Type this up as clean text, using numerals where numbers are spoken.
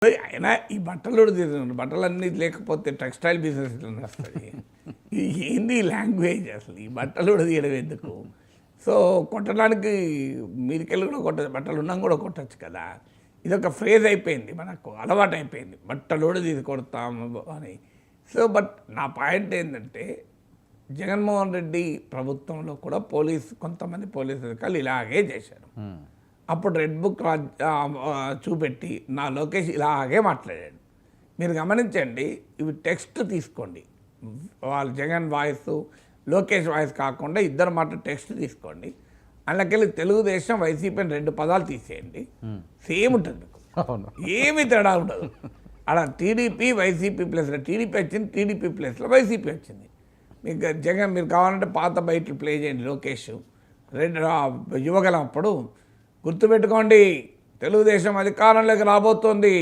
అయినా ఈ బట్టలు బట్టలన్నీ లేకపోతే టెక్స్టైల్ బిజినెస్ వస్తుంది. ఏంది లాంగ్వేజ్ అసలు, ఈ బట్టలు తీయడం ఎందుకు? సో కొట్టడానికి మీరికెళ్ళి కూడా కొట్టచ్చు, బట్టలు ఉన్నాం కూడా కొట్టచ్చు కదా. ఇదొక ఫ్రేజ్ అయిపోయింది, మనకు అలవాటు అయిపోయింది, బట్టలు తీసి కొడతాము అని. సో బట్ నా పాయింట్ ఏంటంటే, జగన్మోహన్ రెడ్డి ప్రభుత్వంలో కూడా కొంతమంది పోలీసు అధికారులు ఇలాగే చేశారు. అప్పుడు రెడ్ బుక్ చూపెట్టి నా లోకేష్ ఇలాగే మాట్లాడాడు. మీరు గమనించండి, ఇవి టెక్స్ట్ తీసుకోండి, వాళ్ళు జగన్ వాయిస్ లోకేష్ వాయిస్ కాకుండా ఇద్దరు మాట టెక్స్ట్ తీసుకోండి. అందులోకెళ్ళి తెలుగుదేశం వైసీపీ అని 2 పదాలు తీసేయండి, సేమ్ ఉంటుంది మీకు, ఏమీ తేడా ఉండదు. అలా టీడీపీ వైసీపీ ప్లేస్లో టీడీపీ వచ్చింది, టీడీపీ ప్లేస్లో వైసీపీ వచ్చింది. మీకు జగన్ మీరు కావాలంటే పాత బయటలు ప్లే చేయండి. లోకేష్ యువగలం అప్పుడు గుర్తుపెట్టుకోండి, తెలుగుదేశం అధికారంలోకి రాబోతోంది.